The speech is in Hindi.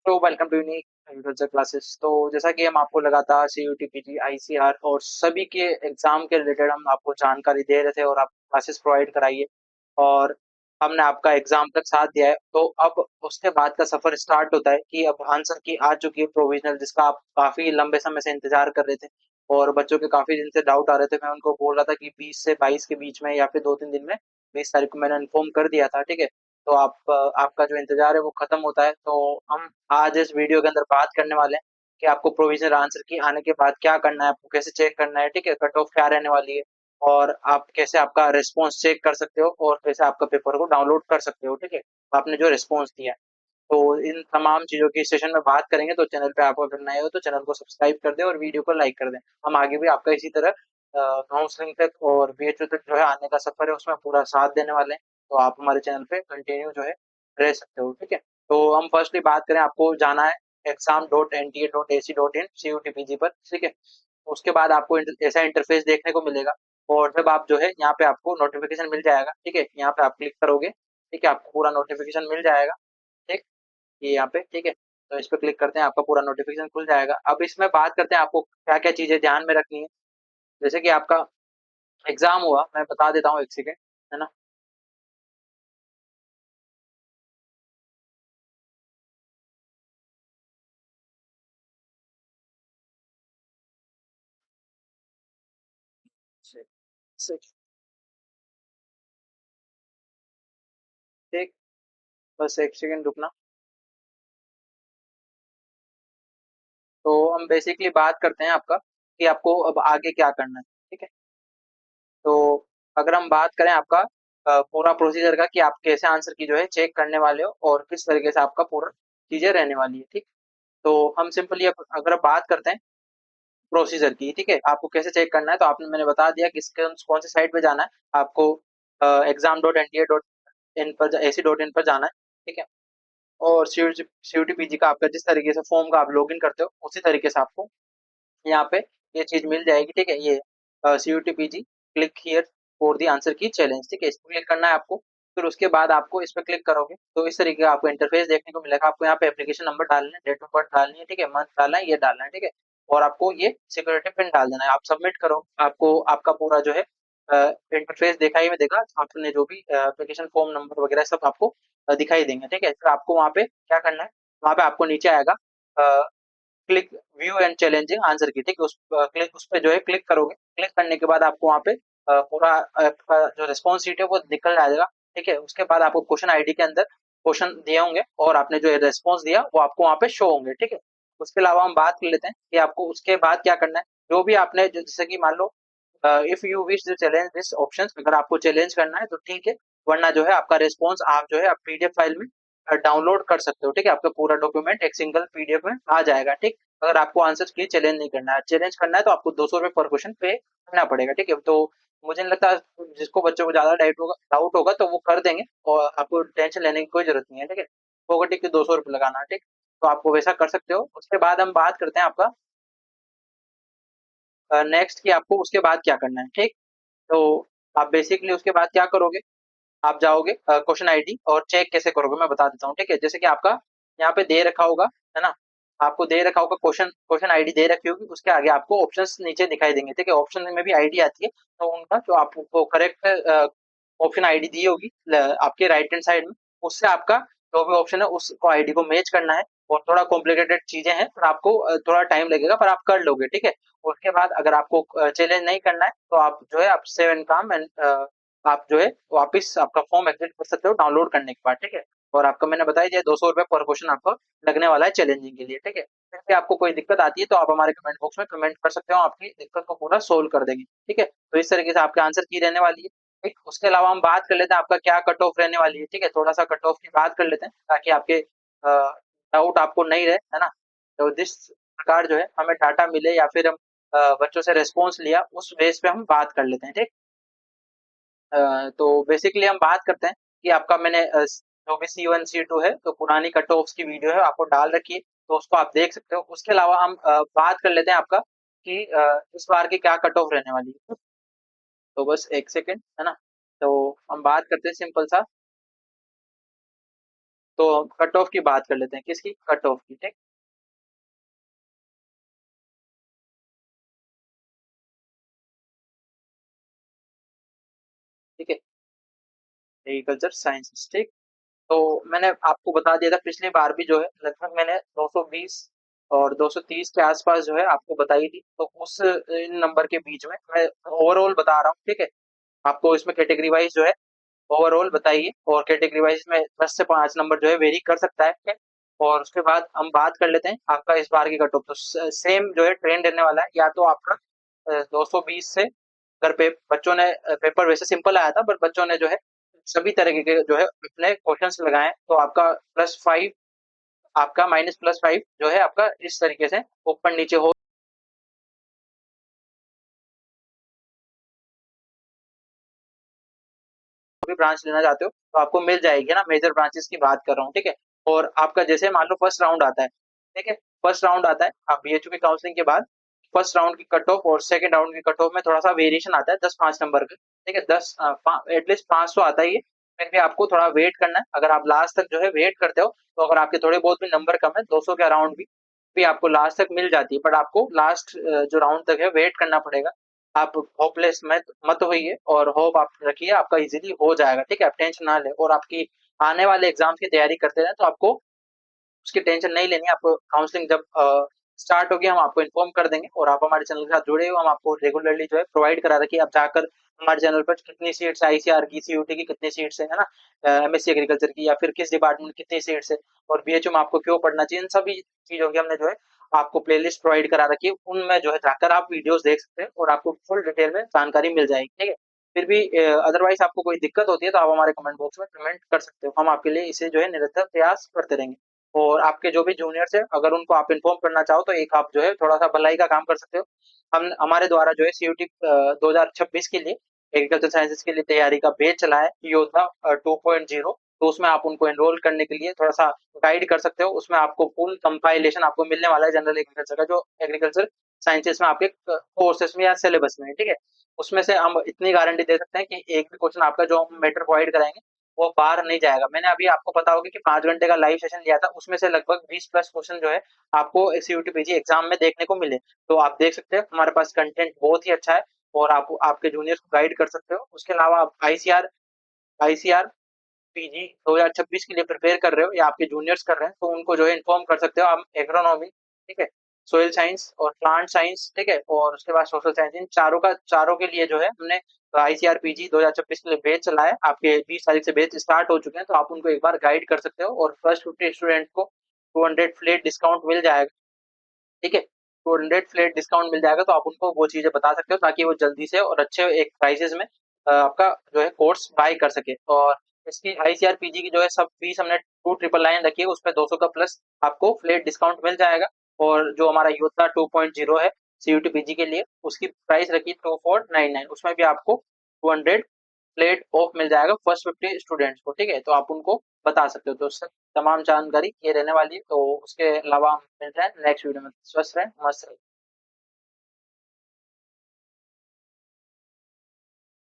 तो welcome to unique agriculture classes. तो जैसा कि हम आपको लगातार सीयूटी पीजी आईसीआर और सभी के एग्जाम के रिलेटेड हम आपको जानकारी दे रहे थे और आप क्लासेस प्रोवाइड कराइए और हमने आपका एग्जाम तक साथ दिया है। तो अब उसके बाद का सफर स्टार्ट होता है कि अब आंसर की आ चुकी है प्रोविजनल, जिसका आप काफी लंबे समय से इंतजार कर रहे थे और बच्चों के काफी दिन से डाउट आ रहे थे। मैं उनको बोल रहा था कि 20 से 22 के बीच में या फिर 2-3 दिन में, 20 तारीख को मैंने इन्फॉर्म कर दिया था। ठीक है, तो आपका जो इंतजार है वो खत्म होता है। तो हम आज इस वीडियो के अंदर बात करने वाले हैं कि आपको प्रोविजनल आंसर की आने के बाद क्या करना है, आपको कैसे चेक करना है, ठीक है, कट ऑफ क्या रहने वाली है और आप कैसे आपका रिस्पॉन्स चेक कर सकते हो और कैसे आपका पेपर को डाउनलोड कर सकते हो। ठीक है, आपने जो रिस्पॉन्स दिया है। तो इन तमाम चीज़ों की सेशन में बात करेंगे। तो चैनल पे आप अगर नए हो तो चैनल को सब्सक्राइब कर दें और वीडियो को लाइक कर दें। हम आगे भी आपका इसी तरह काउंसलिंग तक और बीएचयू तक जो है आने का सफर है, उसमें पूरा साथ देने वाले हैं। तो आप हमारे चैनल पे कंटिन्यू जो है रह सकते हो। ठीक है, तो हम फर्स्टली बात करें, आपको जाना है exam.nta.ac.in CUTPG पर। ठीक है, उसके बाद आपको ऐसा इंटरफेस देखने को मिलेगा और जब आप जो है यहाँ पे आपको नोटिफिकेशन मिल जाएगा। ठीक है, यहाँ पे आप क्लिक करोगे, ठीक है, आपको पूरा नोटिफिकेशन मिल जाएगा। ठीक, ये यहाँ पे, ठीक है, तो इस पे क्लिक करते हैं, आपका पूरा नोटिफिकेशन खुल जाएगा। अब इसमें बात करते हैं आपको क्या क्या चीजें ध्यान में रखनी है। जैसे कि आपका एग्जाम हुआ, मैं बता देता हूँ, एक सेकेंड, है ना। से- से- ठीक, बस एक सेकेंड रुकना। तो हम बेसिकली बात करते हैं आपका कि आपको अब आगे क्या करना है। ठीक है, तो अगर हम बात करें आपका पूरा प्रोसीजर का कि आप कैसे आंसर की जो है चेक करने वाले हो और किस तरीके से आपका पूरा चीजें रहने वाली है। ठीक, तो हम सिंपली अगर बात करते हैं प्रोसीजर की, ठीक है, आपको कैसे चेक करना है, तो आपने मैंने बता दिया कि कौन सी साइट पे जाना है आपको। exam.nta.in पर ac.in पर जाना है। ठीक है, और सीयूटीपीजी का आपका जिस तरीके से फॉर्म का आप लॉगिन करते हो उसी तरीके से आपको यहाँ पे ये चीज मिल जाएगी। ठीक है, ये CUTPG click here for the answer की चैलेंज। ठीक है, इस पर क्लिक करना है आपको। फिर उसके बाद आपको इस पर क्लिक करोगे तो इस तरीके का आपको इंटरफेस देखने को मिलेगा। आपको यहाँ पे एप्लीकेशन नंबर डालना है, डेट ऑफ बर्थ डालनी है, ठीक है, मंथ डालना है, ये डालना है। ठीक है, और आपको ये सिक्योरिटी पिन डाल देना है। आप सबमिट करो, आपको आपका पूरा जो है इंटरफेस दिखाई में देगा। आपने जो भी एप्लीकेशन फॉर्म नंबर वगैरह सब आपको दिखाई देंगे। ठीक है, फिर आपको वहाँ पे क्या करना है, वहाँ पे आपको नीचे आएगा click view and challenging answer की। ठीक है, क्लिक उस पे जो है क्लिक करोगे। क्लिक करने के बाद आपको वहाँ पे पूरा आपका जो रिस्पॉन्स शीट है वो निकल जाएगा। ठीक है, उसके बाद आपको क्वेश्चन आईडी के अंदर क्वेश्चन दिए होंगे और आपने जो रिस्पॉन्स दिया वो आपको वहाँ पे शो होंगे। ठीक है, उसके अलावा हम बात कर लेते हैं कि आपको उसके बाद क्या करना है। जो भी आपने जैसे कि मान लो if you wish to challenge this option, अगर आपको चैलेंज करना है तो ठीक है, वरना जो है आपका रिस्पॉन्स आप जो है आप पीडीएफ फाइल में डाउनलोड कर सकते हो। ठीक है, आपका पूरा डॉक्यूमेंट एक सिंगल पीडीएफ में आ जाएगा। ठीक, अगर आपको आंसर के लिए चैलेंज नहीं करना है, चैलेंज करना है तो आपको 200 रुपये पर क्वेश्चन पे करना पड़ेगा। ठीक है, तो मुझे नहीं लगता जिसको बच्चों को ज्यादा डाउट होगा तो वो कर देंगे और आपको टेंशन लेने की कोई जरूरत नहीं है। ठीक है, फोगटी के 200 रुपये लगाना। ठीक, तो आपको वैसा कर सकते हो। उसके बाद हम बात करते हैं आपका नेक्स्ट की आपको उसके बाद क्या करना है। ठीक, तो आप बेसिकली उसके बाद क्या करोगे, आप जाओगे क्वेश्चन आईडी और चेक कैसे करोगे मैं बता देता हूँ। ठीक है, जैसे कि आपका यहाँ पे दे रखा होगा, है ना, आपको दे रखा होगा क्वेश्चन क्वेश्चन आईडी दे रखी होगी, उसके आगे आपको ऑप्शंस नीचे दिखाई देंगे। ठीक है, ऑप्शन में भी आईडी आती है, तो उनका जो आपको करेक्ट ऑप्शन आईडी दी होगी आपके राइट हैंड साइड में, उससे आपका जो भी ऑप्शन है उसको आईडी को मैच करना है। और थोड़ा कॉम्प्लिकेटेड चीजें हैं पर आपको थोड़ा टाइम लगेगा पर आप कर लोगे। ठीक है, उसके बाद अगर आपको चैलेंज नहीं करना है तो आप जो है आप सेव एंड काम एंड आप जो है वापस आपका फॉर्म एग्जिट कर सकते हो डाउनलोड करने के बाद। ठीक है, और आपको मैंने बताया दिया 200 रुपये पर क्वेश्चन आपको लगने वाला है चैलेंजिंग के लिए। ठीक है, फिर भी आपको कोई दिक्कत आती है तो आप हमारे कमेंट बॉक्स में कमेंट कर सकते हो, आपकी दिक्कत को पूरा सोल्व कर देंगे। ठीक है, तो इस तरीके से आपके आंसर की रहने वाली है। ठीक, उसके अलावा हम बात कर लेते हैं आपका क्या कट ऑफ रहने वाली है। ठीक है, थोड़ा सा कट ऑफ की बात कर लेते हैं ताकि आपके डाउट आपको नहीं रहे, है ना। तो जिस प्रकार जो है हमें डाटा मिले या फिर हम बच्चों से रेस्पॉन्स लिया उस बेस पे हम बात कर लेते हैं। ठीक, तो बेसिकली हम बात करते हैं कि आपका मैंने जो भी C1 C2 है तो पुरानी कट ऑफ्स की वीडियो है आपको डाल रखी है, तो उसको आप देख सकते हो। उसके अलावा हम बात कर लेते हैं आपका कि इस बार की क्या कट ऑफ रहने वाली है। तो बस एक सेकंड, है ना, तो हम बात करते हैं सिंपल सा तो कट ऑफ की बात कर लेते हैं, किसकी? कट ऑफ की, ठीक? ठीक है, एग्रीकल्चर साइंसेस, ठीक। तो मैंने आपको बता दिया था पिछली बार भी जो है लगभग मैंने 220 और 230 के आसपास जो है आपको बताई थी, तो उस इन नंबर के बीच में मैं ओवरऑल बता रहा हूँ, ठीक है? आपको इसमें कैटेगरी वाइज जो है ओवरऑल बताइए, और कैटेगरी वाइज में 10 से 5 नंबर जो है वेरी कर सकता है, ठीक है? और उसके बाद हम बात कर लेते हैं आपका इस बार की कट ऑफ। तो सेम जो है ट्रेंड रहने वाला है, या तो आपका 220 से, अगर बच्चों ने पेपर वैसे सिंपल आया था, पर बच्चों ने जो है सभी तरह के जो है अपने क्वेश्चंस लगाए हैं, तो आपका +5, आपका -+5 जो है आपका इस तरीके से ऊपर नीचे हो भी ब्रांच लेना चाहते हो तो आपको मिल जाएगी ना, मेजर ब्रांचेस की बात कर रहा हूँ, ठीक है? और आपका जैसे मान लो फर्स्ट राउंड आता है, ठीक है? फर्स्ट राउंड आता है, आप बीएचयू की काउंसलिंग के बाद फर्स्ट राउंड की कट ऑफ और सेकंड राउंड की कट ऑफ में थोड़ा सा वेरिएशन आता है, 10-5 नंबर का, ठीक है? 10 एटलीस्ट 500 आता ही है, फिर भी आपको थोड़ा वेट करना है। अगर आप लास्ट तक जो है वेट करते हो, तो अगर आपके थोड़े बहुत भी नंबर कम है, 200 के अराउंड भी आपको लास्ट तक मिल जाती है, बट आपको लास्ट जो राउंड तक है वेट करना पड़ेगा। आप होपलेस मत मत होइए, और होप आप रखिए, आपका इजीली हो जाएगा, ठीक है? आप टेंशन ना लें, और आपकी आने वाले एग्जाम्स की तैयारी करते रहें, तो आपको उसकी टेंशन नहीं लेनी। आपको काउंसलिंग जब स्टार्ट होगी हम आपको इन्फॉर्म कर देंगे, और आप हमारे चैनल के साथ जुड़े हो, हम आपको रेगुलरली जो है प्रोवाइड करा रखिए। आप जाकर हमारे चैनल पर कितनी सीट्स आईसीआर की, सीयूटी की कितनी सीट्स है ना, एमएससी एग्रीकल्चर की, या फिर किस डिपार्टमेंट में कितनी सीट्स है, और बीएचयू में आपको क्यों पढ़ना चाहिए, इन सभी चीजों की हमने जो है आपको प्लेलिस्ट प्रोवाइड करा रखी है। उनमें जो है जाकर आप वीडियोस देख सकते हैं, और आपको फुल डिटेल में जानकारी मिल जाएगी, ठीक है? फिर भी अदरवाइज आपको कोई दिक्कत होती है, तो आप हमारे कमेंट बॉक्स में कमेंट कर सकते हो, हम आपके लिए इसे जो है निरंतर प्रयास करते रहेंगे। और आपके जो भी जूनियर्स हैं, अगर उनको आप इन्फॉर्म करना चाहो, तो एक आप जो है थोड़ा-सा भलाई का काम कर सकते हो। हम हमारे द्वारा जो है सीयूटी 2026 के लिए एग्रीकल्चर साइंसेज के लिए तैयारी का बैच चला है, योद्धा 2.0। तो उसमें आप उनको एनरोल करने के लिए थोड़ा-सा गाइड कर सकते हो। उसमें आपको फुल कंपाइलेशन आपको मिलने वाला है जनरल एग्रीकल्चर का, जो एग्रीकल्चर साइंसेज में आपके कोर्सेस में या सिलेबस में है, ठीक है? उसमें से हम इतनी गारंटी दे सकते हैं कि एक भी क्वेश्चन आपका जो हम मैटर प्रोवाइड कराएँगे, वो बाहर नहीं जाएगा। मैंने अभी आपको पता होगा कि 5 घंटे का लाइव सेशन लिया था, उसमें से लगभग 20 प्लस क्वेश्चन जो है आपको सीयूटी पीजी एग्जाम में देखने को मिले। तो आप देख सकते हैं हमारे पास कंटेंट बहुत ही अच्छा है, और आप आपके जूनियर्स को गाइड कर सकते हो। उसके अलावा आप आईसीआर पीजी 2026 के लिए प्रिपेयर कर रहे हो, या आपके जूनियर्स कर रहे हैं, तो उनको जो है इन्फॉर्म कर सकते हो आप। एग्रोनॉमी, ठीक है? सोइल साइंस और प्लांट साइंस, ठीक है? और उसके बाद सोशल साइंस, इन चारों के लिए जो है हमने आईसीआर पीजी 2026 के लिए बैच चलाया है। आपके 20 तारीख से बैच स्टार्ट हो चुके हैं, तो आप उनको एक बार गाइड कर सकते हो, और फर्स्ट 50 स्टूडेंट को 200 फ्लैट डिस्काउंट मिल जाएगा, ठीक है? 200 फ्लैट डिस्काउंट मिल जाएगा, तो आप उनको वो चीज़ें बता सकते हो, ताकि वो जल्दी से और अच्छे एक प्राइसेज़ में आपका जो है कोर्स बाय कर सके। और इसकी आईसीआर पीजी की जो है सब फीस हमने 2999 रखी है, उसपे 200 का प्लस आपको फ्लैट डिस्काउंट मिल जाएगा। और जो हमारा योद्धा 2.0 है सीयूटी पीजी के लिए, उसकी प्राइस रखी 2499, उसमें भी आपको 200 फ्लैट ऑफ मिल जाएगा फर्स्ट 50 स्टूडेंट्स को, ठीक है? तो आप उनको बता सकते हो। तो सर तमाम जानकारी ये रहने वाली है, तो उसके अलावा हम मिलते हैं नेक्स्ट वीडियो में। स्वस्थ रहें, मस्त रहें।